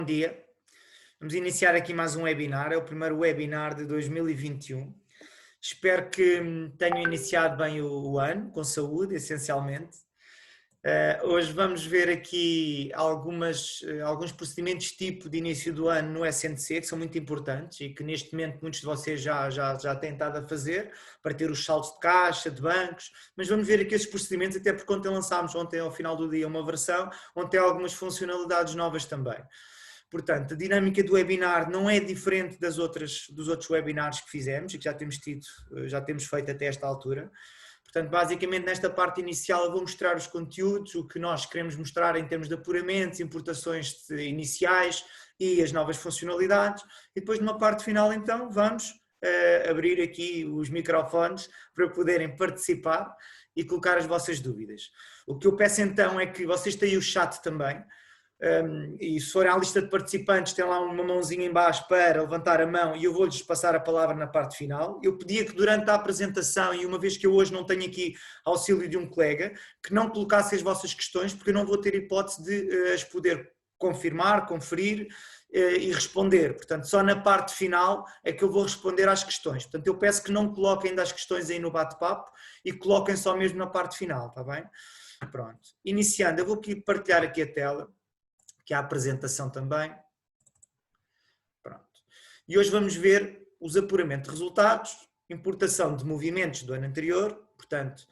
Bom dia, vamos iniciar aqui mais um webinar, é o primeiro webinar de 2021. Espero que tenham iniciado bem o ano, com saúde, essencialmente. Hoje vamos ver aqui alguns procedimentos tipo de início do ano no SNC, que são muito importantes e que neste momento muitos de vocês já têm estado a fazer, para ter os saldos de caixa, de bancos, mas vamos ver aqui esses procedimentos, até porque ontem lançámos, ontem ao final do dia, uma versão, onde tem algumas funcionalidades novas também. Portanto, a dinâmica do webinar não é diferente dos outros webinars que fizemos e que já temos feito até esta altura. Portanto, basicamente nesta parte inicial eu vou mostrar os conteúdos, o que nós queremos mostrar em termos de apuramentos, importações iniciais e as novas funcionalidades. E depois numa parte final então vamos abrir aqui os microfones para poderem participar e colocar as vossas dúvidas. O que eu peço então é que vocês tenham o chat também. E se forem à lista de participantes, tem lá uma mãozinha em baixo para levantar a mão e eu vou-lhes passar a palavra na parte final. Eu pedia que durante a apresentação, e uma vez que eu hoje não tenho aqui auxílio de um colega, que não colocassem as vossas questões, porque eu não vou ter hipótese de as poder confirmar, conferir e responder. Portanto, só na parte final é que eu vou responder às questões. Portanto, eu peço que não coloquem ainda as questões aí no bate-papo e coloquem só mesmo na parte final, está bem? Pronto. Iniciando, eu vou aqui partilhar aqui a tela, que é a apresentação também. Pronto. E hoje vamos ver os apuramentos de resultados, importação de movimentos do ano anterior, portanto,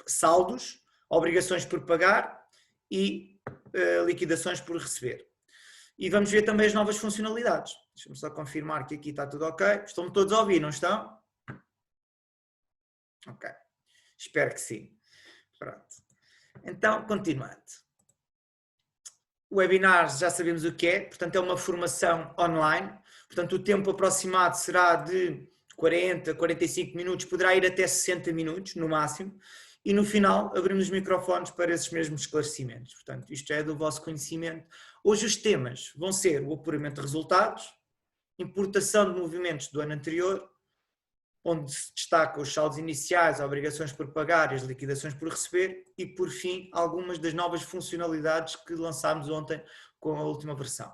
saldos, obrigações por pagar e liquidações por receber. E vamos ver também as novas funcionalidades. Deixa-me só confirmar que aqui está tudo ok. Estão-me todos a ouvir, não estão? Ok. Espero que sim. Pronto. Então, continuando. O webinar já sabemos o que é, portanto é uma formação online, portanto o tempo aproximado será de 40, 45 minutos, poderá ir até 60 minutos no máximo, e no final abrimos os microfones para esses mesmos esclarecimentos. Portanto, isto já é do vosso conhecimento. Hoje os temas vão ser o apuramento de resultados, importação de movimentos do ano anterior, onde se destaca os saldos iniciais, as obrigações por pagar e as liquidações por receber e, por fim, algumas das novas funcionalidades que lançámos ontem com a última versão.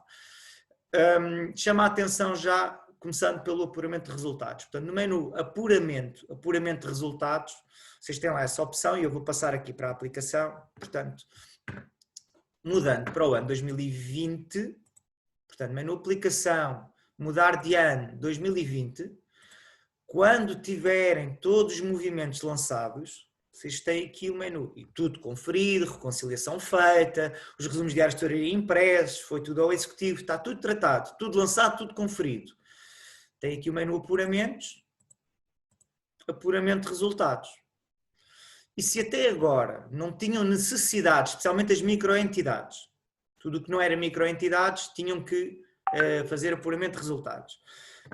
Chama a atenção já, começando pelo apuramento de resultados. Portanto, no menu apuramento de resultados, vocês têm lá essa opção e eu vou passar aqui para a aplicação. Portanto, mudando para o ano 2020, portanto, menu aplicação, mudar de ano 2020, quando tiverem todos os movimentos lançados, vocês têm aqui o menu. E tudo conferido, reconciliação feita, os resumos diários de teoria impressos, foi tudo ao executivo, está tudo tratado, tudo lançado, tudo conferido. Tem aqui o menu apuramentos, apuramento de resultados. E se até agora não tinham necessidade, especialmente as microentidades, tudo o que não era microentidades, tinham que fazer apuramento de resultados.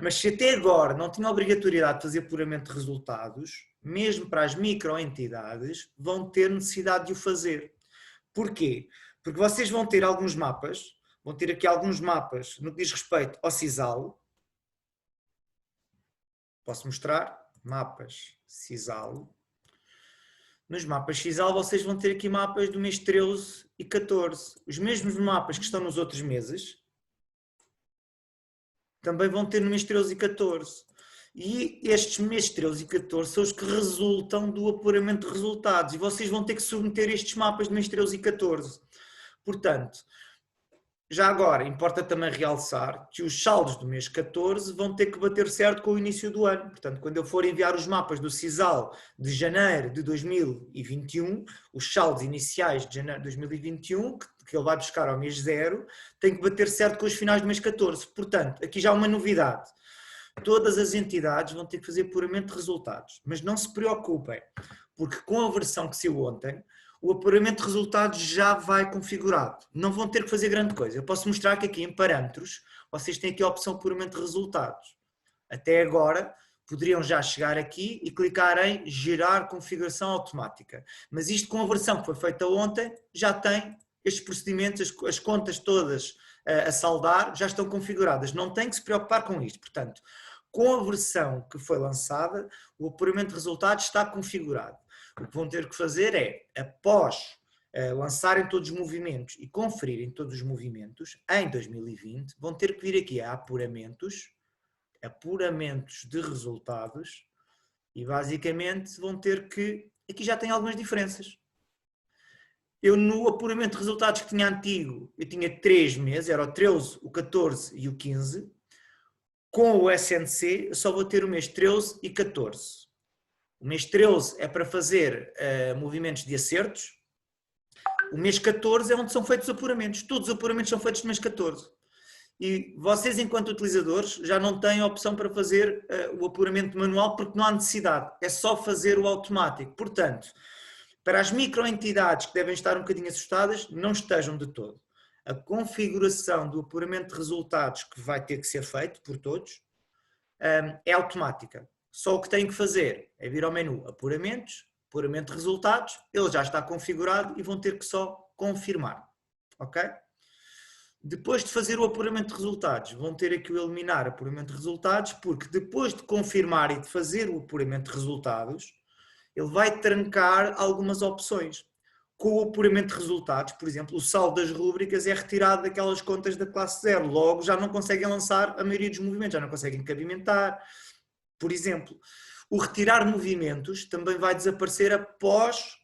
Mas se até agora não tinha obrigatoriedade de fazer apuramento de resultados, mesmo para as microentidades, vão ter necessidade de o fazer. Porquê? Porque vocês vão ter alguns mapas, vão ter aqui alguns mapas no que diz respeito ao CISAL. Posso mostrar? Mapas CISAL. Nos mapas CISAL vocês vão ter aqui mapas do mês 13 e 14. Os mesmos mapas que estão nos outros meses, também vão ter no mês 13 e 14. E estes meses 13 e 14 são os que resultam do apuramento de resultados. E vocês vão ter que submeter estes mapas do mês 13 e 14. Portanto, já agora, importa também realçar que os saldos do mês 14 vão ter que bater certo com o início do ano. Portanto, quando eu for enviar os mapas do CISAL de janeiro de 2021, os saldos iniciais de janeiro de 2021, que ele vai buscar ao mês 0, tem que bater certo com os finais do mês 14. Portanto, aqui já há uma novidade. Todas as entidades vão ter que fazer apuramento de resultados. Mas não se preocupem, porque com a versão que saiu ontem, o apuramento de resultados já vai configurado. Não vão ter que fazer grande coisa. Eu posso mostrar que aqui em parâmetros, vocês têm aqui a opção apuramento de resultados. Até agora, poderiam já chegar aqui e clicar em gerar configuração automática. Mas isto com a versão que foi feita ontem, já tem estes procedimentos, as contas todas a saldar, já estão configuradas. Não tem que se preocupar com isto. Portanto, com a versão que foi lançada, o apuramento de resultados está configurado. O que vão ter que fazer é, após lançarem todos os movimentos e conferirem todos os movimentos em 2020, vão ter que vir aqui a apuramentos de resultados e basicamente vão ter que, aqui já tem algumas diferenças. Eu no apuramento de resultados que tinha antigo, eu tinha 3 meses, era o 13, o 14 e o 15. Com o SNC, eu só vou ter o mês 13 e 14. O mês 13 é para fazer movimentos de acertos. O mês 14 é onde são feitos os apuramentos. Todos os apuramentos são feitos no mês 14. E vocês, enquanto utilizadores, já não têm a opção para fazer o apuramento manual porque não há necessidade. É só fazer o automático. Portanto, para as microentidades que devem estar um bocadinho assustadas, não estejam de todo. A configuração do apuramento de resultados que vai ter que ser feito por todos é automática. Só o que têm que fazer é vir ao menu apuramentos, apuramento de resultados, ele já está configurado e vão ter que só confirmar. Ok? Depois de fazer o apuramento de resultados, vão ter aqui o eliminar apuramento de resultados, porque depois de confirmar e de fazer o apuramento de resultados, ele vai trancar algumas opções. Com o apuramento de resultados, por exemplo, o saldo das rúbricas é retirado daquelas contas da classe 0, logo já não conseguem lançar a maioria dos movimentos, já não conseguem cabimentar. Por exemplo, o retirar movimentos também vai desaparecer após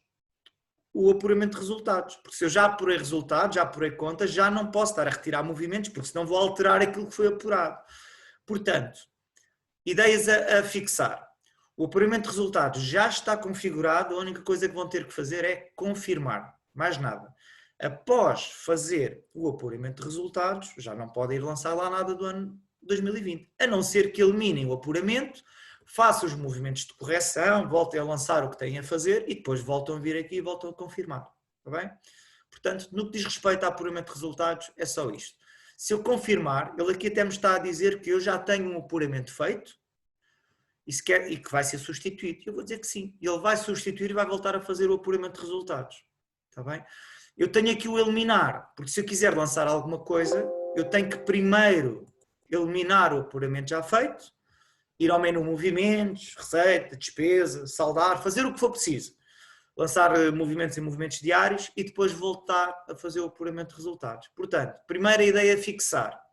o apuramento de resultados, porque se eu já apurei resultados, já apurei contas, já não posso estar a retirar movimentos, porque senão vou alterar aquilo que foi apurado. Portanto, ideias a fixar. O apuramento de resultados já está configurado, a única coisa que vão ter que fazer é confirmar, mais nada. Após fazer o apuramento de resultados, já não podem ir lançar lá nada do ano 2020, a não ser que eliminem o apuramento, façam os movimentos de correção, voltem a lançar o que têm a fazer e depois voltam a vir aqui e voltam a confirmar. Está bem? Portanto, no que diz respeito ao apuramento de resultados, é só isto. Se eu confirmar, ele aqui até me está a dizer que eu já tenho um apuramento feito, e que vai ser substituído. Eu vou dizer que sim. Ele vai substituir e vai voltar a fazer o apuramento de resultados. Está bem? Eu tenho aqui o eliminar, porque se eu quiser lançar alguma coisa, eu tenho que primeiro eliminar o apuramento já feito, ir ao menu movimentos, receita, despesa, saldar, fazer o que for preciso. Lançar movimentos em movimentos diários e depois voltar a fazer o apuramento de resultados. Portanto, primeira ideia é fixar.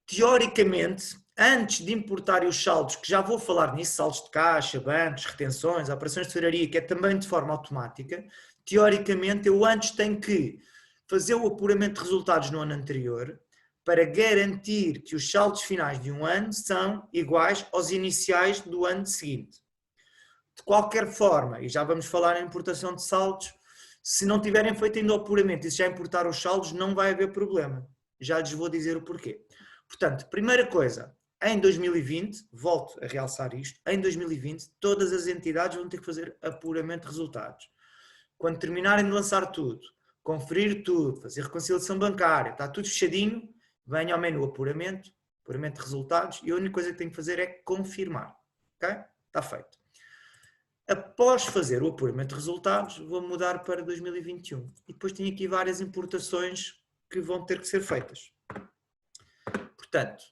Teoricamente, antes de importarem os saldos, que já vou falar nisso, saldos de caixa, bancos, retenções, operações de tesouraria, que é também de forma automática, teoricamente eu antes tenho que fazer o apuramento de resultados no ano anterior para garantir que os saldos finais de um ano são iguais aos iniciais do ano seguinte. De qualquer forma, e já vamos falar em importação de saldos, se não tiverem feito ainda o apuramento e se já importaram os saldos, não vai haver problema. Já lhes vou dizer o porquê. Portanto, primeira coisa, em 2020, volto a realçar isto, em 2020 todas as entidades vão ter que fazer apuramento de resultados. Quando terminarem de lançar tudo, conferir tudo, fazer reconciliação bancária, está tudo fechadinho, venha ao menu apuramento de resultados e a única coisa que tem que fazer é confirmar. Ok? Está feito. Após fazer o apuramento de resultados, vou mudar para 2021. E depois tenho aqui várias importações que vão ter que ser feitas. Portanto,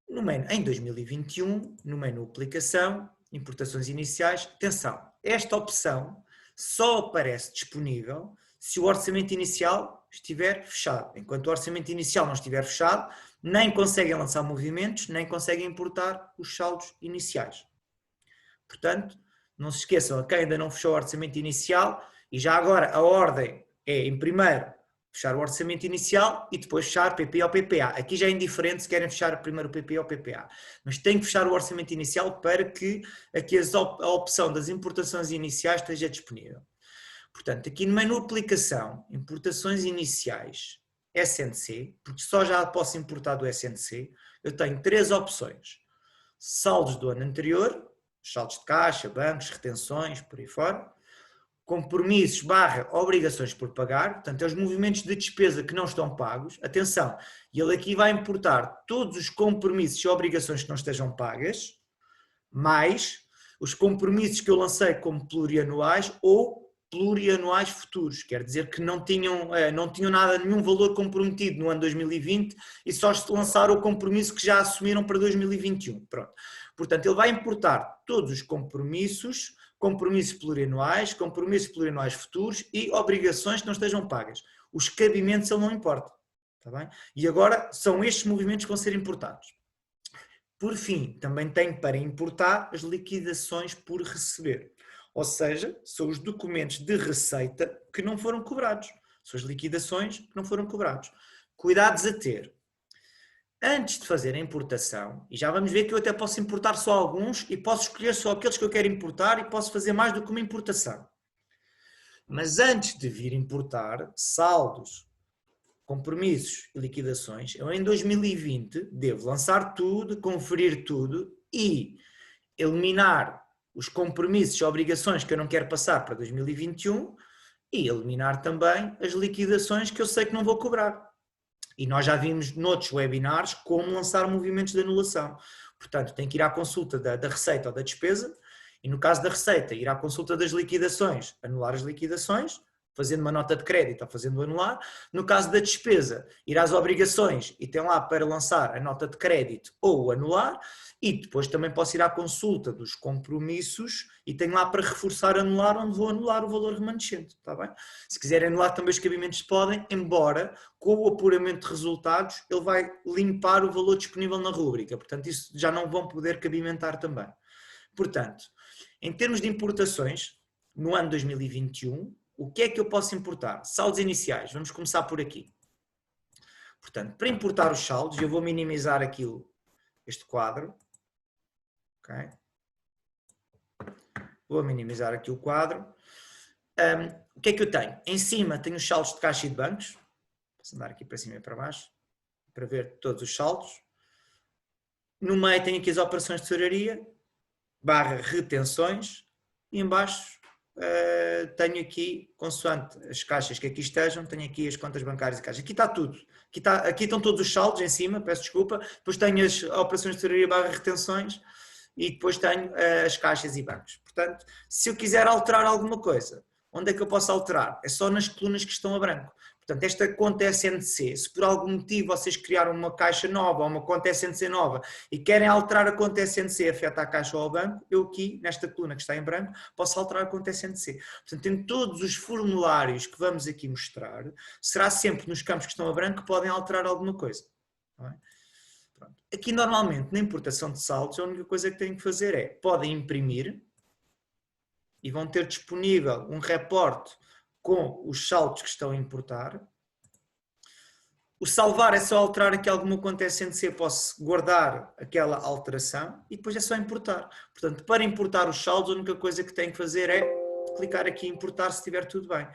no menu, em 2021, no menu aplicação, importações iniciais, atenção, esta opção só aparece disponível se o orçamento inicial estiver fechado. Enquanto o orçamento inicial não estiver fechado, nem conseguem lançar movimentos, nem conseguem importar os saldos iniciais. Portanto, não se esqueçam, a quem ainda não fechou o orçamento inicial, e já agora a ordem é, em primeiro, fechar o orçamento inicial e depois fechar PPA ou PPA. Aqui já é indiferente se querem fechar primeiro o PPA ou PPA. Mas tem que fechar o orçamento inicial para que aqui a opção das importações iniciais esteja disponível. Portanto, aqui no menu aplicação, importações iniciais, SNC, porque só já posso importar do SNC, eu tenho 3 opções. Saldos do ano anterior, saldos de caixa, bancos, retenções, por aí fora. Compromissos / obrigações por pagar, portanto, é os movimentos de despesa que não estão pagos. Atenção, ele aqui vai importar todos os compromissos e obrigações que não estejam pagas, mais os compromissos que eu lancei como plurianuais ou plurianuais futuros, quer dizer que não tinham nada, nenhum valor comprometido no ano 2020 e só lançaram o compromisso que já assumiram para 2021. Pronto. Portanto, ele vai importar todos os compromissos compromissos plurianuais futuros e obrigações que não estejam pagas. Os cabimentos ele não importa. Está bem? E agora são estes movimentos que vão ser importados. Por fim, também tenho para importar as liquidações por receber. Ou seja, são os documentos de receita que não foram cobrados. São as liquidações que não foram cobrados. Cuidados a ter. Antes de fazer a importação, e já vamos ver que eu até posso importar só alguns e posso escolher só aqueles que eu quero importar e posso fazer mais do que uma importação. Mas antes de vir importar saldos, compromissos e liquidações, eu em 2020 devo lançar tudo, conferir tudo e eliminar os compromissos e obrigações que eu não quero passar para 2021 e eliminar também as liquidações que eu sei que não vou cobrar. E nós já vimos noutros webinars como lançar movimentos de anulação. Portanto, tem que ir à consulta da receita ou da despesa e no caso da receita, ir à consulta das liquidações, anular as liquidações, fazendo uma nota de crédito ou fazendo anular. No caso da despesa, ir às obrigações e tem lá para lançar a nota de crédito ou anular. E depois também posso ir à consulta dos compromissos e tenho lá para reforçar anular, onde vou anular o valor remanescente, está bem? Se quiserem anular também os cabimentos podem, embora com o apuramento de resultados ele vai limpar o valor disponível na rúbrica, portanto isso já não vão poder cabimentar também. Portanto, em termos de importações, no ano 2021, o que é que eu posso importar? Saldos iniciais, vamos começar por aqui. Portanto, para importar os saldos, eu vou minimizar aqui este quadro. Okay. Vou minimizar aqui o quadro. O que é que eu tenho? Em cima tenho os saldos de caixa e de bancos. Posso andar aqui para cima e para baixo para ver todos os saldos. No meio tenho aqui as operações de tesouraria, barra retenções. E em baixo tenho aqui, consoante as caixas que aqui estejam, tenho aqui as contas bancárias e caixas. Aqui está tudo. Aqui estão todos os saldos em cima, peço desculpa. Depois tenho as operações de tesouraria, barra retenções. E depois tenho as caixas e bancos. Portanto, se eu quiser alterar alguma coisa, onde é que eu posso alterar? É só nas colunas que estão a branco. Portanto, esta conta SNC, se por algum motivo vocês criaram uma caixa nova ou uma conta SNC nova e querem alterar a conta SNC afeta a caixa ou ao banco, eu aqui, nesta coluna que está em branco, posso alterar a conta SNC. Portanto, em todos os formulários que vamos aqui mostrar, será sempre nos campos que estão a branco que podem alterar alguma coisa. Não é? Aqui normalmente na importação de saldos a única coisa que têm que fazer é, podem imprimir e vão ter disponível um reporte com os saldos que estão a importar. O salvar é só alterar aqui alguma conta SNC, posso guardar aquela alteração e depois é só importar. Portanto, para importar os saldos a única coisa que têm que fazer é clicar aqui em importar se estiver tudo bem.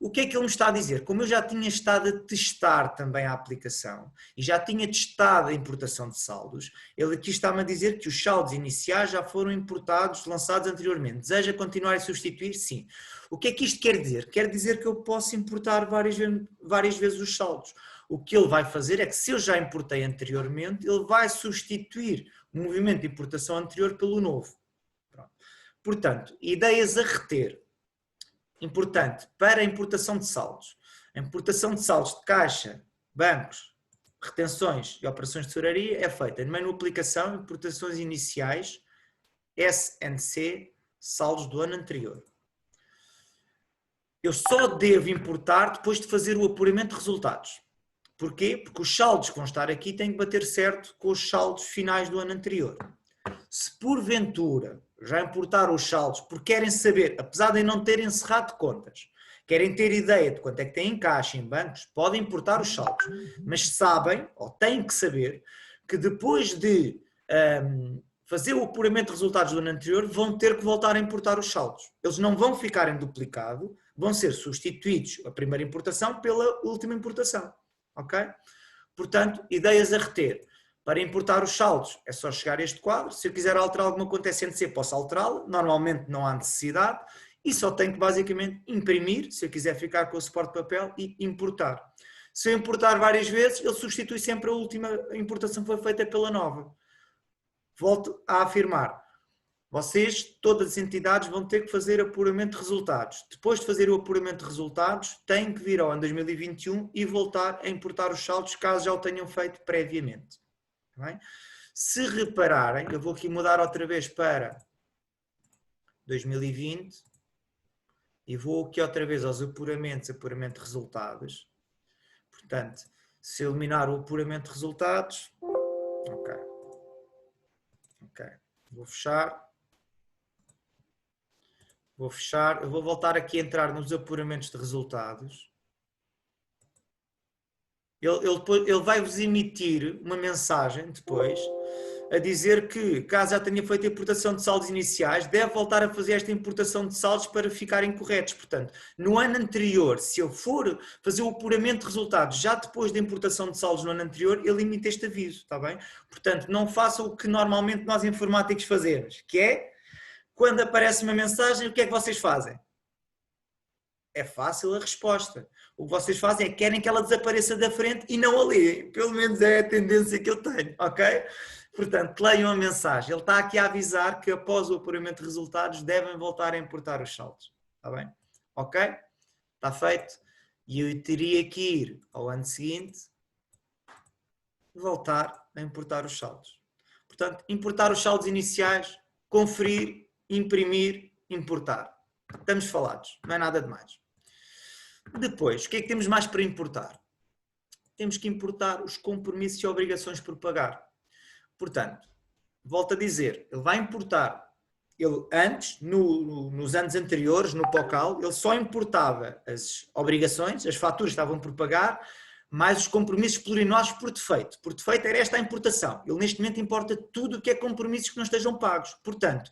O que é que ele me está a dizer? Como eu já tinha estado a testar também a aplicação e já tinha testado a importação de saldos, ele aqui está-me a dizer que os saldos iniciais já foram importados, lançados anteriormente. Deseja continuar a substituir? Sim. O que é que isto quer dizer? Quer dizer que eu posso importar várias vezes os saldos. O que ele vai fazer é que se eu já importei anteriormente, ele vai substituir o movimento de importação anterior pelo novo. Pronto. Portanto, ideias a reter. Importante para a importação de saldos. A importação de saldos de caixa, bancos, retenções e operações de tesouraria é feita no menu aplicação, importações iniciais, SNC, saldos do ano anterior. Eu só devo importar depois de fazer o apuramento de resultados. Porquê? Porque os saldos que vão estar aqui têm que bater certo com os saldos finais do ano anterior. Se porventura já importaram os saldos porque querem saber, apesar de não terem encerrado contas, querem ter ideia de quanto é que têm em caixa em bancos, podem importar os saldos, mas sabem, ou têm que saber, que depois de fazer o apuramento de resultados do ano anterior, vão ter que voltar a importar os saldos. Eles não vão ficar em duplicado, vão ser substituídos a primeira importação pela última importação. Ok? Portanto, ideias a reter. Para importar os saldos é só chegar a este quadro. Se eu quiser alterar alguma conta SNC, posso alterá-la. Normalmente não há necessidade. E só tenho que basicamente imprimir, se eu quiser ficar com o suporte de papel, e importar. Se eu importar várias vezes, ele substitui sempre a última importação que foi feita pela nova. Volto a afirmar. Vocês, todas as entidades, vão ter que fazer apuramento de resultados. Depois de fazer o apuramento de resultados, têm que vir ao ano 2021 e voltar a importar os saldos, caso já o tenham feito previamente. Bem? Se repararem, eu vou aqui mudar outra vez para 2020 e vou aqui outra vez aos apuramentos, apuramento de resultados. Portanto, se eliminar o apuramento de resultados, ok, vou fechar, eu vou voltar aqui a entrar nos apuramentos de resultados. Ele vai-vos emitir uma mensagem depois a dizer que, caso já tenha feito a importação de saldos iniciais, deve voltar a fazer esta importação de saldos para ficarem corretos. Portanto, no ano anterior, se eu for fazer o apuramento de resultados já depois da importação de saldos no ano anterior, ele emite este aviso, está bem? Portanto, não façam o que normalmente nós informáticos fazemos, que é, quando aparece uma mensagem, o que é que vocês fazem? É fácil a resposta. O que vocês fazem é que querem que ela desapareça da frente e não a leem. Pelo menos é a tendência que eu tenho, ok? Portanto, leiam a mensagem. Ele está aqui a avisar que após o apuramento de resultados devem voltar a importar os saldos. Está bem? Ok? Está feito? E eu teria que ir ao ano seguinte voltar a importar os saldos. Portanto, importar os saldos iniciais, conferir, imprimir, importar. Estamos falados. Não é nada de mais. Depois, o que é que temos mais para importar? Temos que importar os compromissos e obrigações por pagar. Portanto, volto a dizer, ele vai importar, ele antes, nos anos anteriores, no POCAL, ele só importava as obrigações, as faturas estavam por pagar, mais os compromissos plurianuais por defeito. Por defeito era esta a importação. Ele neste momento importa tudo o que é compromissos que não estejam pagos. Portanto,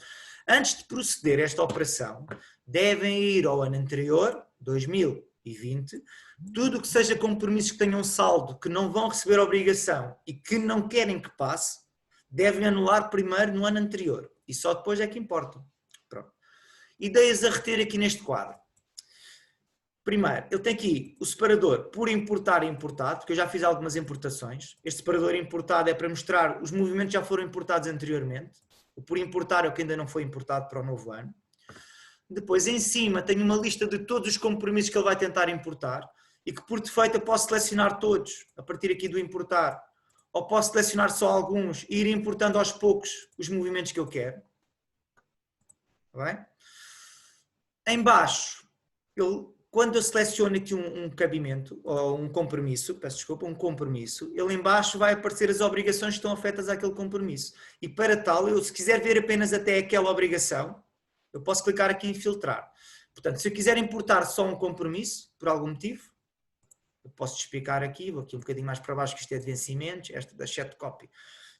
antes de proceder a esta operação, devem ir ao ano anterior, 2020, tudo o que seja compromissos que tenham saldo, que não vão receber obrigação e que não querem que passe, devem anular primeiro no ano anterior. E só depois é que importam. Pronto. Ideias a reter aqui neste quadro. Primeiro, eu tenho aqui o separador por importar e importado, porque eu já fiz algumas importações. Este separador importado é para mostrar os movimentos que já foram importados anteriormente. O por importar é o que ainda não foi importado para o novo ano. Depois, em cima, tenho uma lista de todos os compromissos que ele vai tentar importar e que, por defeito, eu posso selecionar todos, a partir aqui do importar. Ou posso selecionar só alguns e ir importando aos poucos os movimentos que eu quero. Está bem? Em baixo, quando eu seleciono aqui um cabimento, ou um compromisso, peço desculpa, um compromisso, ele em baixo vai aparecer as obrigações que estão afetas àquele compromisso. E para tal, eu, se quiser ver apenas até aquela obrigação, eu posso clicar aqui em filtrar. Portanto, se eu quiser importar só um compromisso, por algum motivo, eu posso explicar aqui, vou aqui um bocadinho mais para baixo, que isto é de vencimentos, esta da chat copy.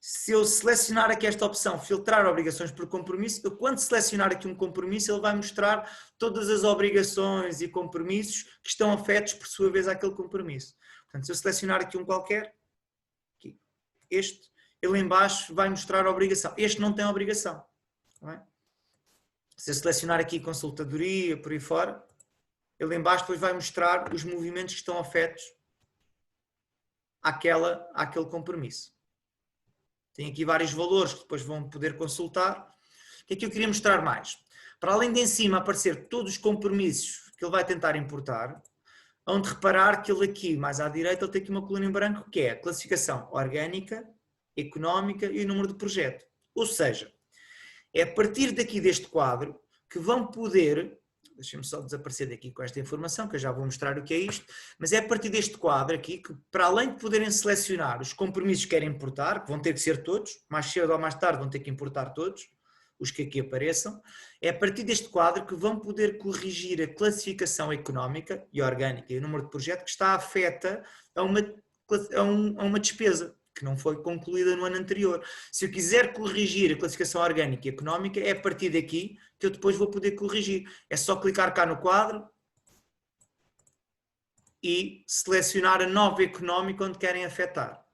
Se eu selecionar aqui esta opção, filtrar obrigações por compromisso, eu quando selecionar aqui um compromisso, ele vai mostrar todas as obrigações e compromissos que estão afetos, por sua vez, àquele compromisso. Portanto, se eu selecionar aqui um qualquer, aqui, este, ele em baixo vai mostrar a obrigação. Este não tem obrigação. Não é? Se eu selecionar aqui consultadoria, por aí fora, ele em baixo depois vai mostrar os movimentos que estão afetos àquele compromisso. Tem aqui vários valores que depois vão poder consultar. O que é que eu queria mostrar mais? Para além de em cima aparecer todos os compromissos que ele vai tentar importar, onde reparar que ele aqui, mais à direita, ele tem aqui uma coluna em branco que é a classificação orgânica, económica e o número de projeto. Ou seja, é a partir daqui deste quadro que vão poder, deixem-me só desaparecer daqui com esta informação, que eu já vou mostrar o que é isto, mas é a partir deste quadro aqui que, para além de poderem selecionar os compromissos que querem importar, que vão ter que ser todos, mais cedo ou mais tarde vão ter que importar todos, os que aqui apareçam, é a partir deste quadro que vão poder corrigir a classificação económica e orgânica e o número de projeto que está afeta a uma despesa que não foi concluída no ano anterior. Se eu quiser corrigir a classificação orgânica e económica, é a partir daqui que eu depois vou poder corrigir. É só clicar cá no quadro e selecionar a nova económica onde querem afetar.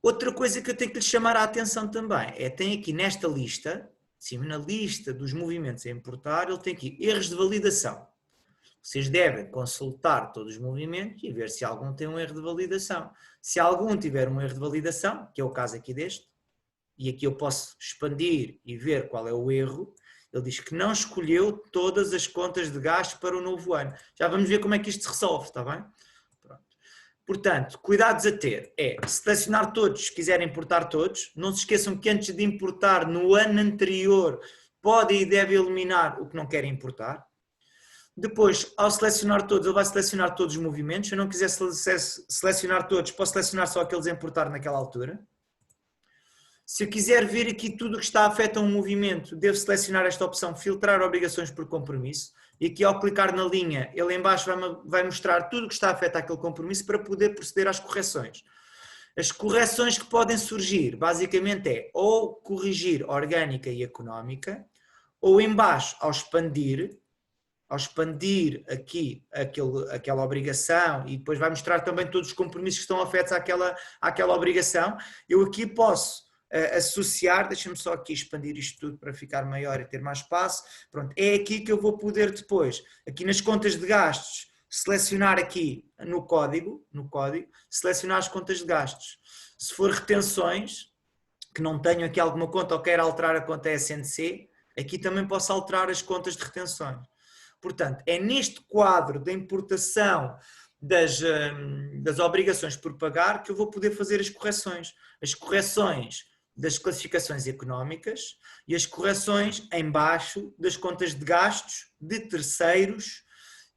Outra coisa que eu tenho que lhe chamar a atenção também é, tem aqui nesta lista, sim, na lista dos movimentos a importar, ele tem aqui erros de validação. Vocês devem consultar todos os movimentos e ver se algum tem um erro de validação. Se algum tiver um erro de validação, que é o caso aqui deste, e aqui eu posso expandir e ver qual é o erro, ele diz que não escolheu todas as contas de gasto para o novo ano. Já vamos ver como é que isto se resolve, está bem? Pronto. Portanto, cuidados a ter é selecionar todos, se quiserem importar todos. Não se esqueçam que antes de importar no ano anterior, pode e deve eliminar o que não quer importar. Depois, ao selecionar todos, ele vai selecionar todos os movimentos. Se eu não quiser selecionar todos, posso selecionar só aqueles a importar naquela altura. Se eu quiser ver aqui tudo o que está afeta um movimento, devo selecionar esta opção, filtrar obrigações por compromisso. E aqui ao clicar na linha, ele em baixo vai mostrar tudo o que está afeta aquele compromisso para poder proceder às correções. As correções que podem surgir, basicamente é ou corrigir orgânica e económica, ou em baixo, ao expandir aqui aquela obrigação e depois vai mostrar também todos os compromissos que estão afetos àquela obrigação, eu aqui posso associar, deixa-me só aqui expandir isto tudo para ficar maior e ter mais espaço, pronto, é aqui que eu vou poder depois, aqui nas contas de gastos, selecionar aqui no código, selecionar as contas de gastos. Se for retenções, que não tenho aqui alguma conta ou quero alterar a conta SNC, aqui também posso alterar as contas de retenções. Portanto, é neste quadro da importação das obrigações por pagar que eu vou poder fazer as correções. As correções das classificações económicas e as correções em baixo das contas de gastos de terceiros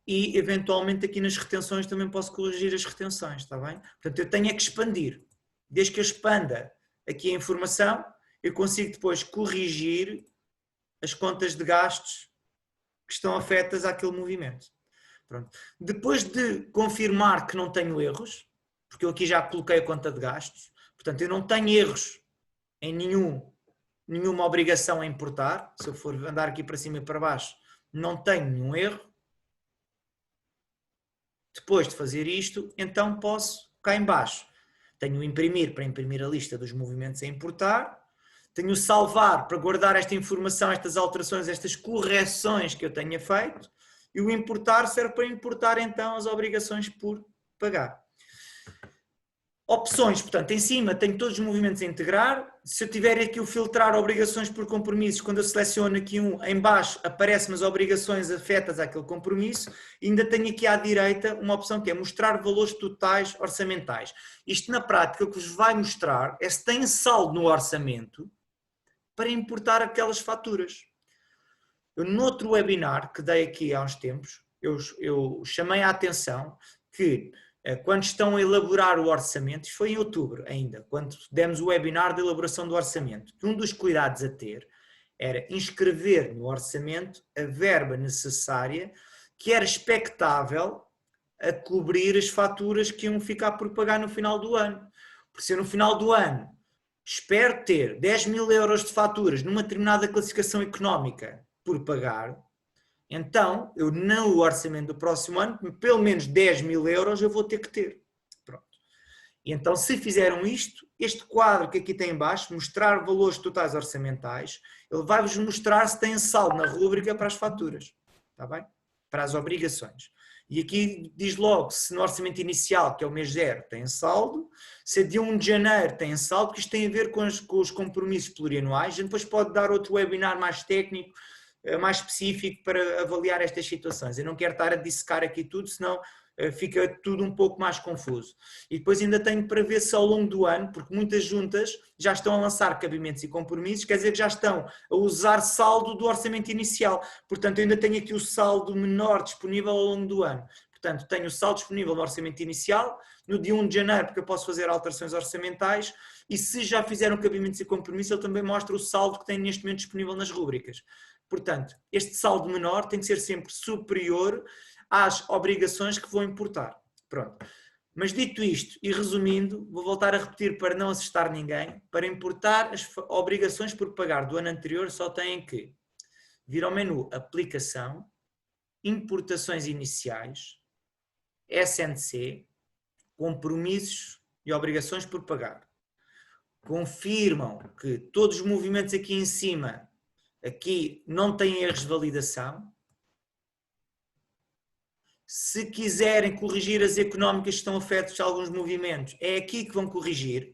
e, eventualmente, aqui nas retenções também posso corrigir as retenções, está bem? Portanto, eu tenho é que expandir. Desde que eu expanda aqui a informação, eu consigo depois corrigir as contas de gastos que estão afetas àquele movimento. Pronto. Depois de confirmar que não tenho erros, porque eu aqui já coloquei a conta de gastos, portanto eu não tenho erros em nenhuma obrigação a importar, se eu for andar aqui para cima e para baixo, não tenho nenhum erro. Depois de fazer isto, então posso, cá em baixo, tenho o imprimir para imprimir a lista dos movimentos a importar, tenho o salvar para guardar esta informação, estas alterações, estas correções que eu tenha feito, e o importar serve para importar então as obrigações por pagar. Opções, portanto, em cima tenho todos os movimentos a integrar. Se eu tiver aqui o filtrar obrigações por compromissos, quando eu seleciono aqui em baixo aparecem as obrigações afetas àquele compromisso. E ainda tenho aqui à direita uma opção que é mostrar valores totais orçamentais. Isto na prática o que vos vai mostrar é se tem saldo no orçamento para importar aquelas faturas. Eu, noutro webinar que dei aqui há uns tempos, eu chamei a atenção que quando estão a elaborar o orçamento, isto foi em outubro ainda, quando demos o webinar de elaboração do orçamento, que um dos cuidados a ter era inscrever no orçamento a verba necessária que era expectável a cobrir as faturas que iam ficar por pagar no final do ano. Porque se eu no final do ano espero ter 10 mil euros de faturas numa determinada classificação económica por pagar, então eu no orçamento do próximo ano, pelo menos 10 mil euros eu vou ter que ter. Pronto. E então se fizeram isto, este quadro que aqui tem em baixo, mostrar valores totais orçamentais, ele vai-vos mostrar se tem saldo na rúbrica para as faturas, está bem? Para as obrigações. E aqui diz logo se no orçamento inicial, que é o mês 0, tem saldo, se é de 1 de janeiro tem saldo, porque isto tem a ver com os compromissos plurianuais. A gente depois pode dar outro webinar mais técnico, mais específico para avaliar estas situações. Eu não quero estar a dissecar aqui tudo, senão fica tudo um pouco mais confuso. E depois ainda tenho para ver se ao longo do ano, porque muitas juntas já estão a lançar cabimentos e compromissos, quer dizer que já estão a usar saldo do orçamento inicial. Portanto, eu ainda tenho aqui o saldo menor disponível ao longo do ano. Portanto, tenho o saldo disponível no orçamento inicial, no dia 1 de janeiro, porque eu posso fazer alterações orçamentais, e se já fizeram cabimentos e compromissos, ele também mostra o saldo que tem neste momento disponível nas rúbricas. Portanto, este saldo menor tem que ser sempre superior às obrigações que vou importar. Pronto. Mas dito isto e resumindo, vou voltar a repetir para não assustar ninguém, para importar as obrigações por pagar do ano anterior só têm que vir ao menu Aplicação, Importações Iniciais, SNC, Compromissos e Obrigações por pagar. Confirmam que todos os movimentos aqui em cima aqui não têm erros de validação. Se quiserem corrigir as económicas que estão afetas a alguns movimentos, é aqui que vão corrigir.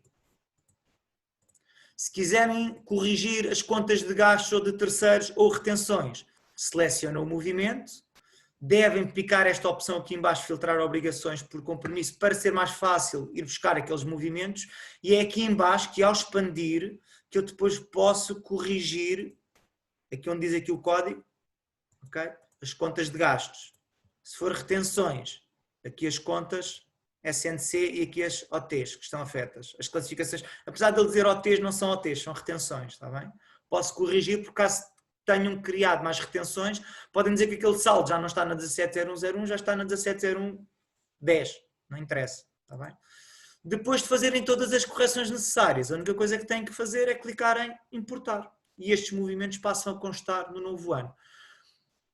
Se quiserem corrigir as contas de gastos ou de terceiros ou retenções, selecionam o movimento. Devem picar esta opção aqui em baixo, filtrar obrigações por compromisso, para ser mais fácil ir buscar aqueles movimentos. E é aqui em baixo que ao expandir, que eu depois posso corrigir aqui onde diz aqui o código, ok? As contas de gastos. Se for retenções, aqui as contas SNC e aqui as OTs que estão afetas. As classificações, apesar de ele dizer OTs, não são OTs, são retenções, está bem? Posso corrigir por caso tenham criado mais retenções, podem dizer que aquele saldo já não está na 170101, já está na 170110, não interessa, está bem? Depois de fazerem todas as correções necessárias, a única coisa que têm que fazer é clicar em importar e estes movimentos passam a constar no novo ano.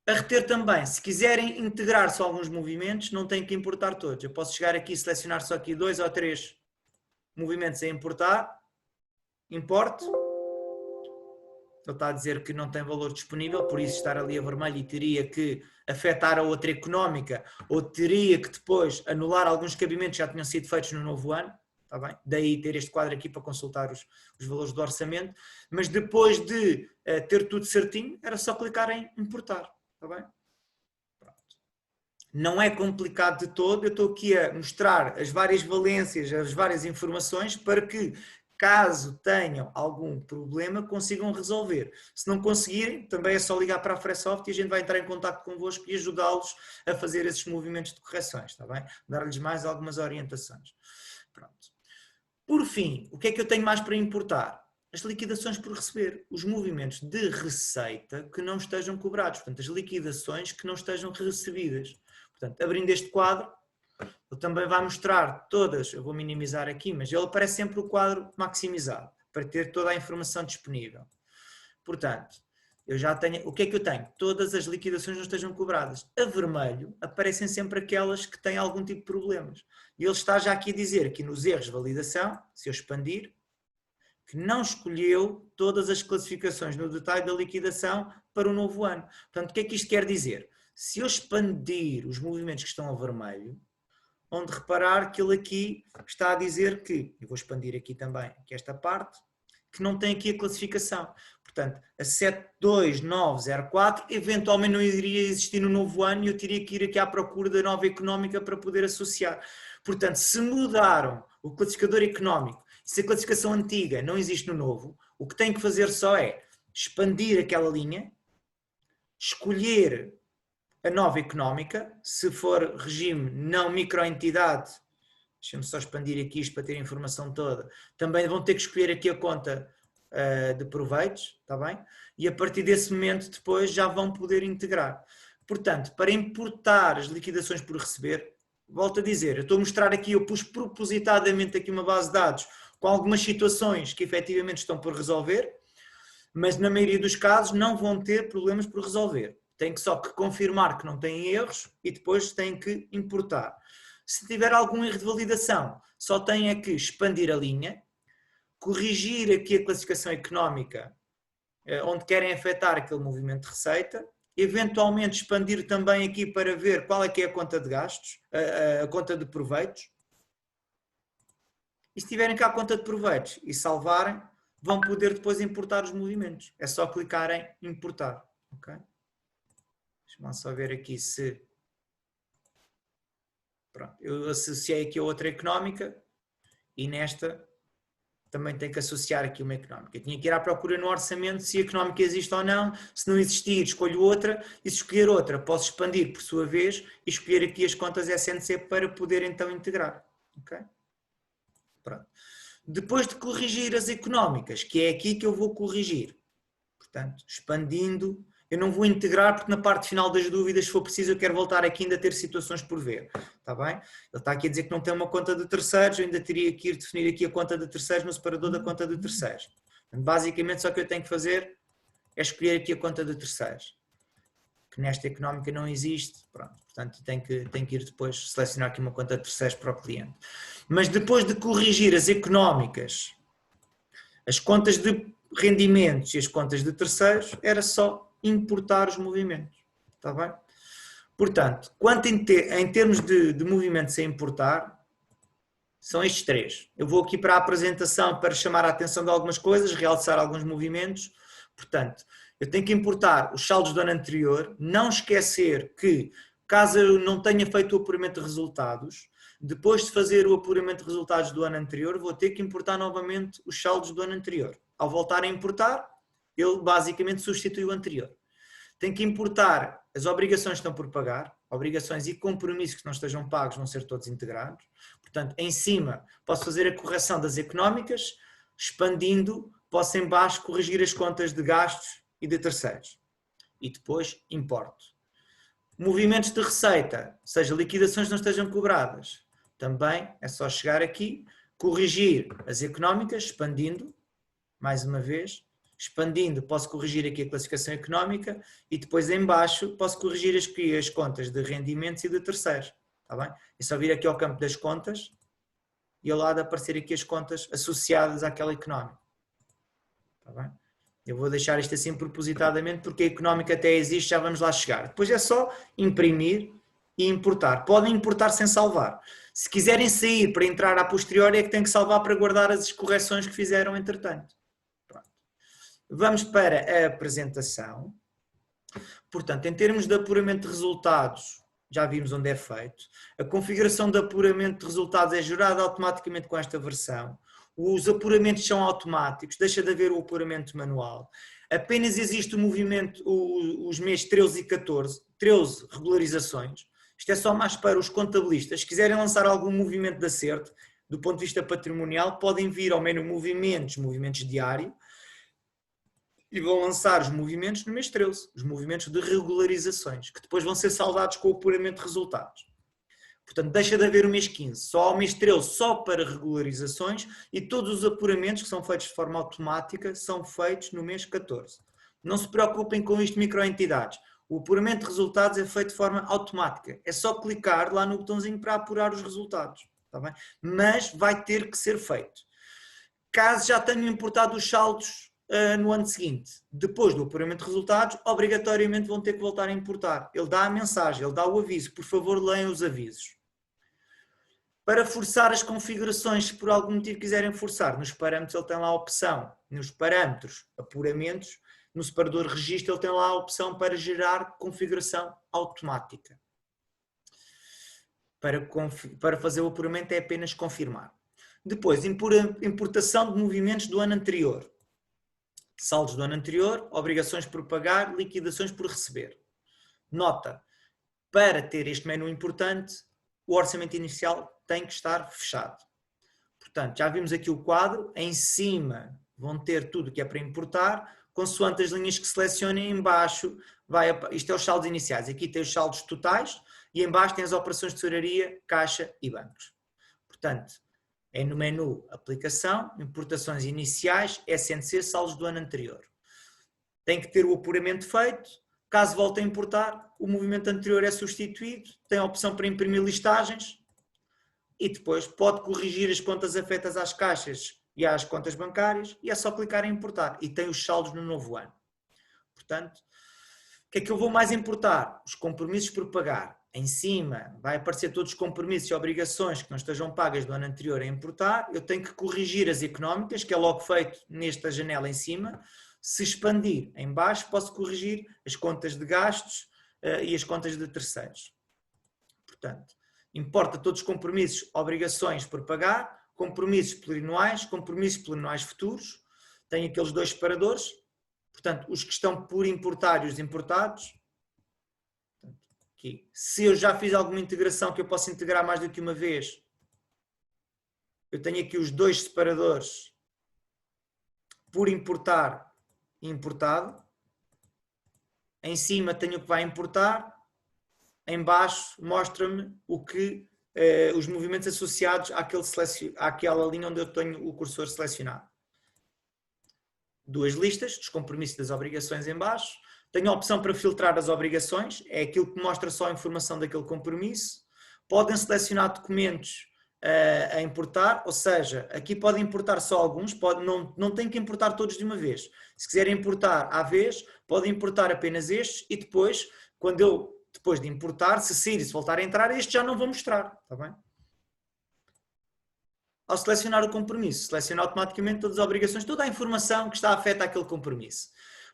A reter também, se quiserem integrar só alguns movimentos, não têm que importar todos. Eu posso chegar aqui e selecionar só aqui 2 ou 3 movimentos a importar, importo. Ele está a dizer que não tem valor disponível, por isso estar ali a vermelho e teria que afetar a outra económica ou teria que depois anular alguns cabimentos que já tinham sido feitos no novo ano. Está bem? Daí ter este quadro aqui para consultar os valores do orçamento. Mas depois de ter tudo certinho, era só clicar em importar. Está bem? Pronto. Não é complicado de todo. Eu estou aqui a mostrar as várias valências, as várias informações para que, caso tenham algum problema, consigam resolver. Se não conseguirem, também é só ligar para a Fresoft e a gente vai entrar em contato convosco e ajudá-los a fazer esses movimentos de correções, está bem? Dar-lhes mais algumas orientações. Pronto. Por fim, o que é que eu tenho mais para importar? As liquidações por receber, os movimentos de receita que não estejam cobrados, portanto, as liquidações que não estejam recebidas. Portanto, abrindo este quadro, ele também vai mostrar todas, eu vou minimizar aqui, mas ele aparece sempre o quadro maximizado, para ter toda a informação disponível. Portanto, eu já tenho, o que é que eu tenho? Todas as liquidações não estejam cobradas. A vermelho aparecem sempre aquelas que têm algum tipo de problemas. E ele está já aqui a dizer que nos erros de validação, se eu expandir, que não escolheu todas as classificações no detalhe da liquidação para o novo ano. Portanto, o que é que isto quer dizer? Se eu expandir os movimentos que estão a vermelho, onde reparar que ele aqui está a dizer que, eu vou expandir aqui também, que esta parte, que não tem aqui a classificação. Portanto, a 72904 eventualmente não iria existir no novo ano e eu teria que ir aqui à procura da nova económica para poder associar. Portanto, se mudaram o classificador económico, se a classificação antiga não existe no novo, o que tem que fazer só é expandir aquela linha, escolher a nova económica, se for regime não microentidade, deixa-me só expandir aqui isto para ter a informação toda, também vão ter que escolher aqui a conta de proveitos, está bem? E a partir desse momento depois já vão poder integrar. Portanto, para importar as liquidações por receber, volto a dizer, eu estou a mostrar aqui, eu pus propositadamente aqui uma base de dados com algumas situações que efetivamente estão por resolver, mas na maioria dos casos não vão ter problemas por resolver. Tem que só que confirmar que não têm erros e depois têm que importar. Se tiver algum erro de validação, só têm é que expandir a linha, corrigir aqui a classificação económica onde querem afetar aquele movimento de receita, eventualmente expandir também aqui para ver qual é que é a conta de gastos, a conta de proveitos. E se tiverem cá a conta de proveitos e salvarem, vão poder depois importar os movimentos. É só clicar em importar. Okay? Deixa-me só ver aqui se... Pronto, eu associei aqui a outra económica e nesta também tenho que associar aqui uma económica. Eu tinha que ir à procura no orçamento se a económica existe ou não. Se não existir, escolho outra e se escolher outra, posso expandir por sua vez e escolher aqui as contas SNC para poder então integrar. Okay? Pronto. Depois de corrigir as económicas, que é aqui que eu vou corrigir. Portanto, expandindo, eu não vou integrar porque na parte final das dúvidas, se for preciso, eu quero voltar aqui ainda a ter situações por ver. Está bem? Ele está aqui a dizer que não tem uma conta de terceiros, eu ainda teria que ir definir aqui a conta de terceiros no separador da conta de terceiros. Portanto, basicamente, só que eu tenho que fazer é escolher aqui a conta de terceiros. Que nesta económica não existe. Pronto. Portanto, tenho que ir depois selecionar aqui uma conta de terceiros para o cliente. Mas depois de corrigir as económicas, as contas de rendimentos e as contas de terceiros, era só importar os movimentos. Está bem? Portanto, quanto em termos de movimentos a importar, são estes três. Eu vou aqui para a apresentação para chamar a atenção de algumas coisas, realçar alguns movimentos. Portanto, eu tenho que importar os saldos do ano anterior, não esquecer que, caso eu não tenha feito o apuramento de resultados, depois de fazer o apuramento de resultados do ano anterior, vou ter que importar novamente os saldos do ano anterior. Ao voltar a importar, ele basicamente substitui o anterior. Tem que importar as obrigações que estão por pagar, obrigações e compromissos que não estejam pagos vão ser todos integrados. Portanto, em cima posso fazer a correção das económicas, expandindo, posso em baixo corrigir as contas de gastos e de terceiros. E depois importo. Movimentos de receita, ou seja, liquidações que não estejam cobradas. Também é só chegar aqui, corrigir as económicas, expandindo, mais uma vez, expandindo, posso corrigir aqui a classificação económica e depois em baixo posso corrigir as contas de rendimentos e de terceiros. Está bem? É só vir aqui ao campo das contas e ao lado aparecer aqui as contas associadas àquela económica. Está bem? Eu vou deixar isto assim propositadamente porque a económica até existe, já vamos lá chegar. Depois é só imprimir e importar. Podem importar sem salvar. Se quiserem sair para entrar a posteriori é que têm que salvar para guardar as correções que fizeram entretanto. Pronto. Vamos para a apresentação. Portanto, em termos de apuramento de resultados, já vimos onde é feito. A configuração de apuramento de resultados é gerada automaticamente com esta versão. Os apuramentos são automáticos, deixa de haver o apuramento manual. Apenas existe o movimento, os meses 13 e 14, 13 regularizações. Isto é só mais para os contabilistas. Se quiserem lançar algum movimento de acerto, do ponto de vista patrimonial, podem vir ao menu movimentos diário, e vão lançar os movimentos no mês 13, os movimentos de regularizações, que depois vão ser saldados com o apuramento de resultados. Portanto, deixa de haver o mês 15, só ao mês 13, só para regularizações, e todos os apuramentos que são feitos de forma automática são feitos no mês 14. Não se preocupem com isto, microentidades. O apuramento de resultados é feito de forma automática. É só clicar lá no botãozinho para apurar os resultados. Está bem? Mas vai ter que ser feito. Caso já tenham importado os saldos no ano seguinte, depois do apuramento de resultados, obrigatoriamente vão ter que voltar a importar. Ele dá a mensagem, ele dá o aviso. Por favor, leiam os avisos. Para forçar as configurações, se por algum motivo quiserem forçar, nos parâmetros ele tem lá a opção, nos parâmetros apuramentos, no separador registro ele tem lá a opção para gerar configuração automática. Para fazer o apuramento é apenas confirmar. Depois, importação de movimentos do ano anterior. Saldos do ano anterior, obrigações por pagar, liquidações por receber. Nota, para ter este menu importante, o orçamento inicial tem que estar fechado. Portanto, já vimos aqui o quadro, em cima vão ter tudo que é para importar, consoante as linhas que selecionem, em baixo, isto é os saldos iniciais, aqui tem os saldos totais e em baixo tem as operações de tesouraria, caixa e bancos. Portanto, é no menu aplicação, importações iniciais, SNC, saldos do ano anterior. Tem que ter o apuramento feito, caso volte a importar, o movimento anterior é substituído, tem a opção para imprimir listagens e depois pode corrigir as contas afetas às caixas e às contas bancárias e é só clicar em importar e tem os saldos no novo ano. Portanto, o que é que eu vou mais importar? Os compromissos por pagar. Em cima vai aparecer todos os compromissos e obrigações que não estejam pagas do ano anterior a importar. Eu tenho que corrigir as económicas, que é logo feito nesta janela em cima. Se expandir em baixo, posso corrigir as contas de gastos e as contas de terceiros. Portanto, importa todos os compromissos, obrigações por pagar, compromissos plurianuais futuros. Tem aqueles dois separadores. Portanto, os que estão por importar e os importados. Aqui. Se eu já fiz alguma integração que eu posso integrar mais do que uma vez, eu tenho aqui os dois separadores por importar e importado. Em cima tenho o que vai importar, em baixo mostra-me o que os movimentos associados àquela linha onde eu tenho o cursor selecionado. Duas listas, dos compromissos e das obrigações em baixo. Tenho a opção para filtrar as obrigações, é aquilo que mostra só a informação daquele compromisso. Podem selecionar documentos a importar, ou seja, aqui podem importar só alguns, não tem que importar todos de uma vez. Se quiserem importar à vez, podem importar apenas estes e depois, depois de importar, se sair e se voltar a entrar, estes já não vou mostrar, está bem? Ao selecionar o compromisso, seleciona automaticamente todas as obrigações, toda a informação que está afeta àquele compromisso.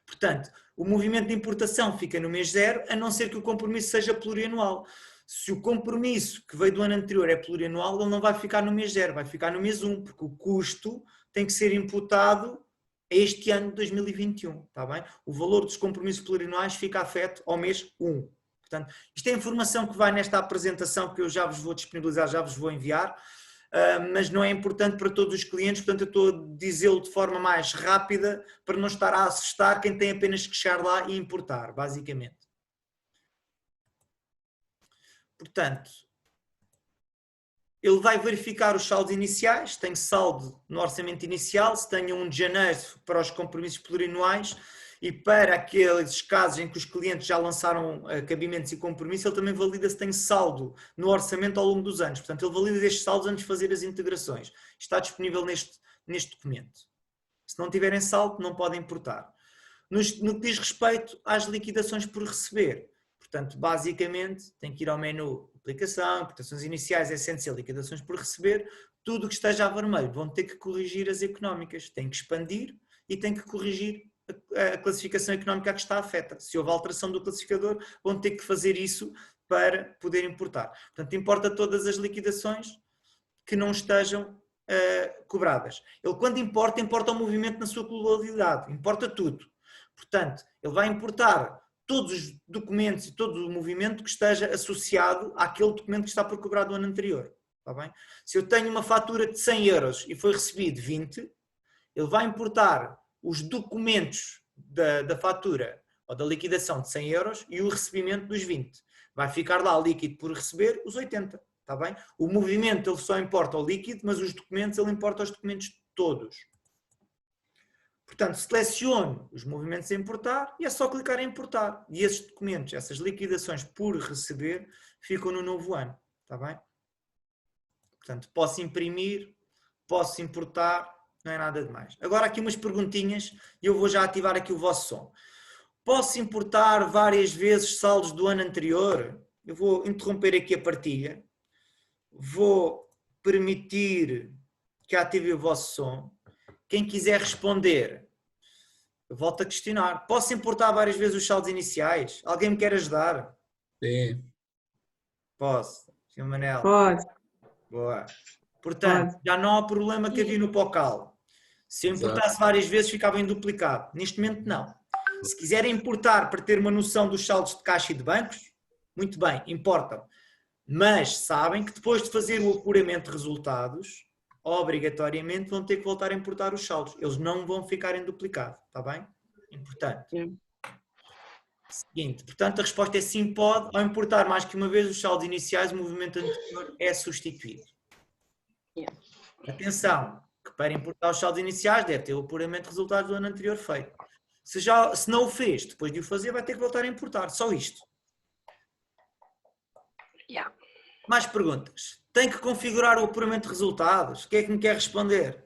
Portanto, o movimento de importação fica no mês 0, a não ser que o compromisso seja plurianual. Se o compromisso que veio do ano anterior é plurianual, ele não vai ficar no mês 0, vai ficar no mês 1, porque o custo tem que ser imputado a este ano de 2021, está bem? O valor dos compromissos plurianuais fica afeto ao mês 1. Portanto, isto é informação que vai nesta apresentação que eu já vos vou disponibilizar, já vos vou enviar, mas não é importante para todos os clientes, portanto eu estou a dizê-lo de forma mais rápida para não estar a assustar quem tem apenas que chegar lá e importar, basicamente. Portanto, ele vai verificar os saldos iniciais, tem saldo no orçamento inicial, se tenho 1 de janeiro para os compromissos plurianuais e para aqueles casos em que os clientes já lançaram cabimentos e compromissos, ele também valida se tem saldo no orçamento ao longo dos anos. Portanto, ele valida estes saldos antes de fazer as integrações. Está disponível neste documento. Se não tiverem saldo, não podem importar. No que diz respeito às liquidações por receber, portanto, basicamente, tem que ir ao menu aplicação, importações iniciais, essencial, liquidações por receber, tudo o que esteja a vermelho vão ter que corrigir as económicas, tem que expandir e tem que corrigir a classificação económica que está afeta. Se houve alteração do classificador, vão ter que fazer isso para poder importar. Portanto, importa todas as liquidações que não estejam cobradas. Ele, quando importa, importa o movimento na sua globalidade, importa tudo. Portanto, ele vai importar todos os documentos e todo o movimento que esteja associado àquele documento que está por cobrar do ano anterior. Está bem? Se eu tenho uma fatura de 100 euros e foi recebido 20, ele vai importar os documentos da fatura ou da liquidação de 100 euros e o recebimento dos 20. Vai ficar lá líquido por receber os 80. Está bem? O movimento ele só importa o líquido, mas os documentos ele importa os documentos todos. Portanto, seleciono os movimentos a importar e é só clicar em importar. E esses documentos, essas liquidações por receber, ficam no novo ano. Está bem? Portanto, posso imprimir, posso importar, não é nada de mais. Agora aqui umas perguntinhas e eu vou já ativar aqui o vosso som. Posso importar várias vezes saldos do ano anterior? Eu vou interromper aqui a partilha. Vou permitir que ative o vosso som. Quem quiser responder, eu volto a questionar. Posso importar várias vezes os saldos iniciais? Alguém me quer ajudar? Sim. Posso. Sr. Manel. Pode. Boa. Portanto, já não há problema que havia no Pocal. Se eu importasse várias vezes, ficava em duplicado. Neste momento, não. Se quiserem importar para ter uma noção dos saldos de caixa e de bancos, muito bem, importam. Mas sabem que depois de fazer o apuramento de resultados, obrigatoriamente vão ter que voltar a importar os saldos. Eles não vão ficar em duplicado, está bem? Importante. Seguinte, portanto a resposta é sim, pode. Ao importar mais que uma vez os saldos iniciais, o movimento anterior é substituído. Atenção, que para importar os saldos iniciais deve ter o apuramento de resultados do ano anterior feito. Se não o fez, depois de o fazer, vai ter que voltar a importar. Só isto. Mais perguntas? Tem que configurar o apuramento de resultados? Quem é que me quer responder?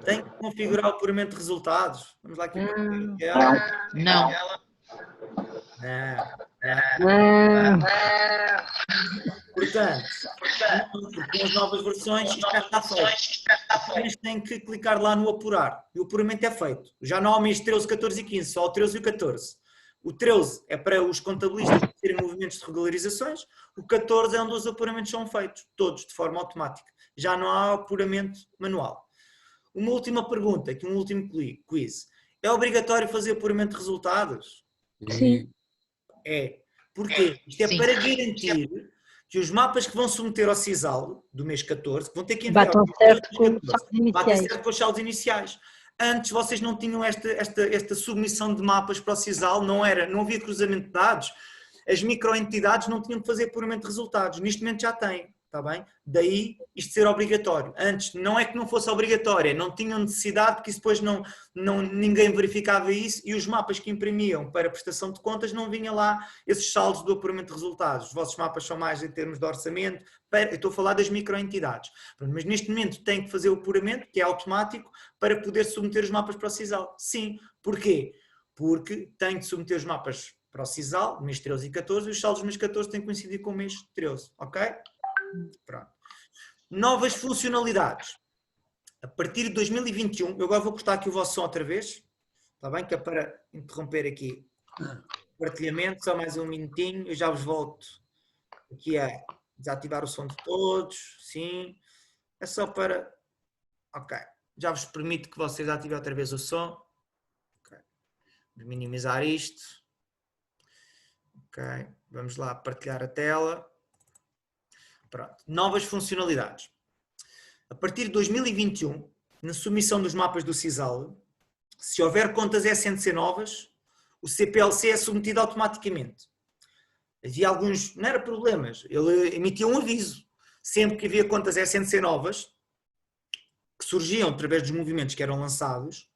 Tem que configurar o apuramento de resultados? Vamos lá aqui. Não. Portanto, com as novas versões, isto já está feito. Apenas tem que clicar lá no apurar. E o apuramento é feito. Já não há o mês 13, 14 e 15, só o 13 e o 14. O 13 é para os contabilistas terem movimentos de regularizações, o 14 é onde os apuramentos são feitos, todos de forma automática. Já não há apuramento manual. Uma última pergunta, aqui um último quiz. É obrigatório fazer apuramento de resultados? Sim. É. Porquê? Isto é para garantir que os mapas que vão submeter ao CISAL do mês 14, que vão ter que enviar Batam certo com os saldos iniciais. batem certo com os saldos iniciais. Antes vocês não tinham esta submissão de mapas para o CISAL, não havia cruzamento de dados, as microentidades não tinham que fazer apuramento de resultados, neste momento já têm, está bem? Daí isto ser obrigatório. Antes não é que não fosse obrigatório, não tinham necessidade porque depois ninguém verificava isso e os mapas que imprimiam para prestação de contas não vinha lá esses saldos do apuramento de resultados. Os vossos mapas são mais em termos de orçamento, eu estou a falar das microentidades. Mas neste momento tem que fazer o apuramento, que é automático, para poder submeter os mapas para o CISAL. Sim. Porquê? Porque tem de submeter os mapas para o CISAL, mês 13 e 14, e os saldos do mês 14 têm que coincidir com o mês 13, ok? Pronto. Novas funcionalidades. A partir de 2021, eu agora vou cortar aqui o vosso som outra vez, está bem? Que é para interromper aqui o partilhamento, só mais um minutinho, eu já vos volto aqui a desativar o som de todos, sim, é só para Ok. Já vos permito que vocês ativem outra vez o som. Okay. Vou minimizar isto. Ok. Vamos lá partilhar a tela. Pronto. Novas funcionalidades. A partir de 2021, na submissão dos mapas do CISAL, se houver contas SNC novas, o CPLC é submetido automaticamente. Havia alguns, não era problemas, ele emitia um aviso. Sempre que havia contas SNC novas, que surgiam através dos movimentos que eram lançados,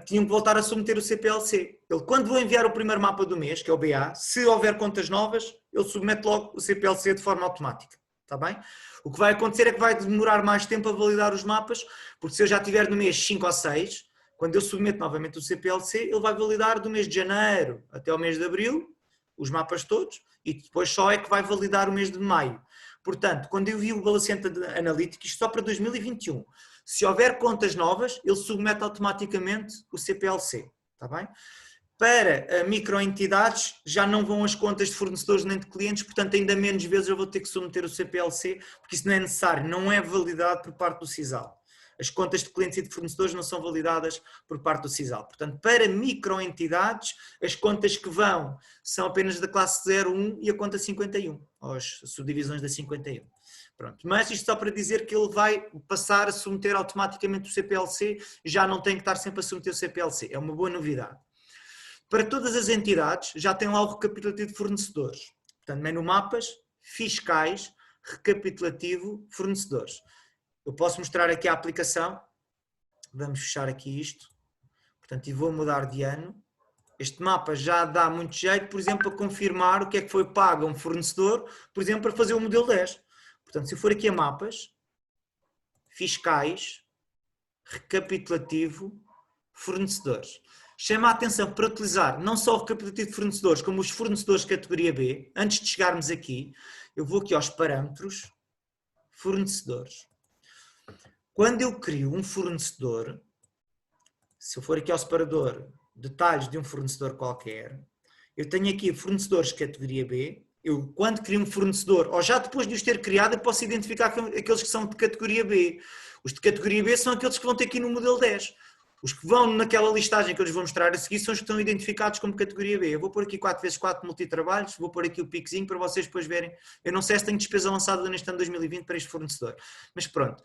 tinham que voltar a submeter o CPLC. Ele, quando vou enviar o primeiro mapa do mês, que é o BA, se houver contas novas, ele submete logo o CPLC de forma automática. Está bem? O que vai acontecer é que vai demorar mais tempo a validar os mapas, porque se eu já tiver no mês 5 ou 6, quando eu submeto novamente o CPLC, ele vai validar do mês de janeiro até o mês de abril, os mapas todos, e depois só é que vai validar o mês de maio. Portanto, quando eu vi o balancete analítico, isto só para 2021, se houver contas novas, ele submete automaticamente o CPLC. Está bem? Para microentidades já não vão as contas de fornecedores nem de clientes, portanto ainda menos vezes eu vou ter que submeter o CPLC, porque isso não é necessário, não é validado por parte do CISAL. As contas de clientes e de fornecedores não são validadas por parte do CISAL. Portanto, para microentidades, as contas que vão são apenas da classe 01 e a conta 51, ou as subdivisões da 51. Pronto. Mas isto só para dizer que ele vai passar a submeter automaticamente o CPLC, já não tem que estar sempre a submeter o CPLC. É uma boa novidade. Para todas as entidades, já tem lá o recapitulativo de fornecedores. Portanto, menu mapas, fiscais, recapitulativo, fornecedores. Eu posso mostrar aqui a aplicação. Vamos fechar aqui isto. Portanto, e vou mudar de ano. Este mapa já dá muito jeito, por exemplo, a confirmar o que é que foi pago a um fornecedor, por exemplo, para fazer o modelo 10. Portanto, se eu for aqui a mapas, fiscais, recapitulativo, fornecedores. Chama a atenção para utilizar não só o recapitulativo de fornecedores, como os fornecedores de categoria B. Antes de chegarmos aqui, eu vou aqui aos parâmetros, fornecedores. Quando eu crio um fornecedor, se eu for aqui ao separador, detalhes de um fornecedor qualquer, eu tenho aqui fornecedores de categoria B. Eu, quando crio um fornecedor, ou já depois de os ter criado, eu posso identificar aqueles que são de categoria B. Os de categoria B são aqueles que vão ter aqui no modelo 10. Os que vão naquela listagem que eu lhes vou mostrar a seguir são os que estão identificados como categoria B. Eu vou pôr aqui 4x4 multitrabalhos, vou pôr aqui o piquezinho para vocês depois verem. Eu não sei se tenho despesa lançada neste ano 2020 para este fornecedor. Mas pronto.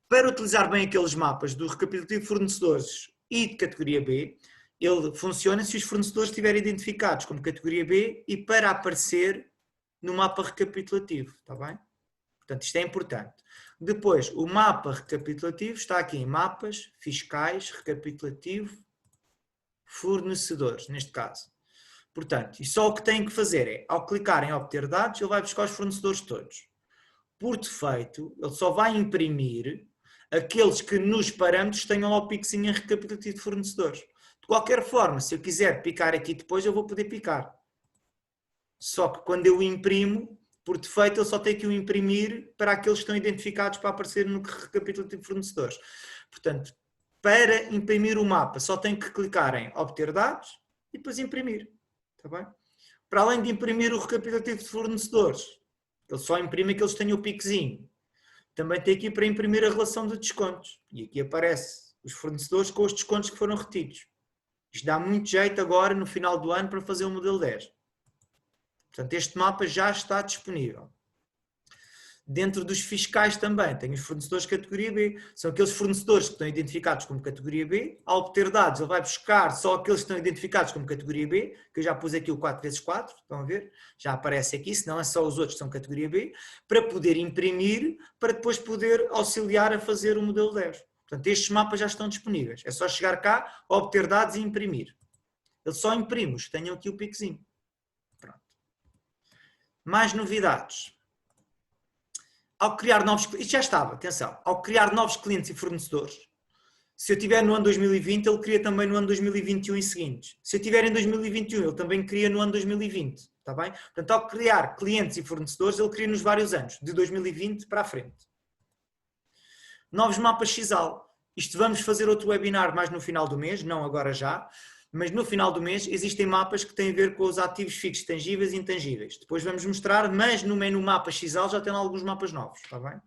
Para utilizar bem aqueles mapas do recapitulativo de fornecedores e de categoria B, ele funciona se os fornecedores estiverem identificados como categoria B e para aparecer no mapa recapitulativo. Está bem? Portanto, isto é importante. Depois, o mapa recapitulativo está aqui em mapas, fiscais, recapitulativo, fornecedores, neste caso. Portanto, e só o que tem que fazer é, ao clicar em obter dados, ele vai buscar os fornecedores todos. Por defeito, ele só vai imprimir aqueles que nos parâmetros tenham lá o piquezinho em recapitulativo de fornecedores. De qualquer forma, se eu quiser picar aqui depois, eu vou poder picar. Só que quando eu imprimo, por defeito, ele só tem que o imprimir para aqueles que estão identificados para aparecer no recapitulativo de fornecedores. Portanto, para imprimir o mapa, só tem que clicar em obter dados e depois imprimir. Está bem? Para além de imprimir o recapitulativo de fornecedores, ele só imprime aqueles que têm o piquezinho. Também tem aqui para imprimir a relação de descontos. E aqui aparece os fornecedores com os descontos que foram retidos. Isto dá muito jeito agora, no final do ano, para fazer o modelo 10. Portanto, este mapa já está disponível. Dentro dos fiscais também, tem os fornecedores de categoria B. São aqueles fornecedores que estão identificados como categoria B. Ao obter dados, ele vai buscar só aqueles que estão identificados como categoria B, que eu já pus aqui o 4x4, estão a ver? Já aparece aqui, senão é só os outros que são categoria B, para poder imprimir, para depois poder auxiliar a fazer o modelo 10. Portanto, estes mapas já estão disponíveis. É só chegar cá, obter dados e imprimir. Ele só imprime os que tenham aqui o piquezinho. Mais novidades. Ao criar novos clientes, isto já estava, atenção, ao criar novos clientes e fornecedores, se eu tiver no ano 2020, ele cria também no ano 2021 e seguintes. Se eu tiver em 2021, ele também cria no ano 2020, está bem? Portanto, ao criar clientes e fornecedores, ele cria nos vários anos, de 2020 para a frente. Novos mapas XAL. Isto vamos fazer outro webinar mais no final do mês, não agora já, mas no final do mês existem mapas que têm a ver com os ativos fixos, tangíveis e intangíveis. Depois vamos mostrar, mas no menu mapa XAL já tem lá alguns mapas novos, está bem?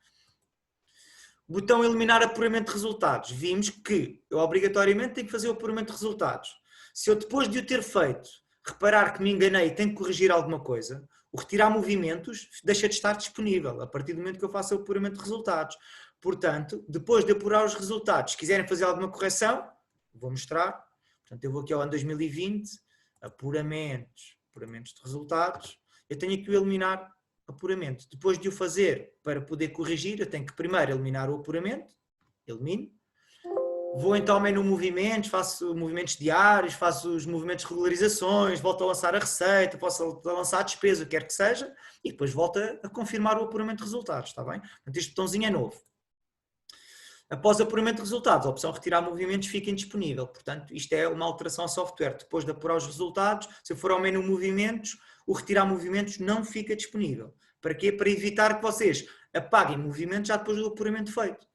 Botão eliminar apuramento de resultados. Vimos que eu obrigatoriamente tenho que fazer o apuramento de resultados. Se eu depois de o ter feito reparar que me enganei e tenho que corrigir alguma coisa, o retirar movimentos deixa de estar disponível a partir do momento que eu faço o apuramento de resultados. Portanto, depois de apurar os resultados, se quiserem fazer alguma correção, vou mostrar. Portanto, eu vou aqui ao ano 2020, apuramentos de resultados, eu tenho que eliminar apuramento. Depois de o fazer, para poder corrigir, eu tenho que primeiro eliminar o apuramento, elimino. Vou então ao menu movimentos, faço movimentos diários, faço os movimentos de regularizações, volto a lançar a receita, posso lançar a despesa, o que quer que seja, e depois volto a confirmar o apuramento de resultados, está bem? Portanto, este botãozinho é novo. Após o apuramento de resultados, a opção retirar movimentos fica indisponível. Portanto, isto é uma alteração ao software. Depois de apurar os resultados, se eu for ao menu movimentos, o retirar movimentos não fica disponível. Para quê? Para evitar que vocês apaguem movimentos já depois do apuramento feito.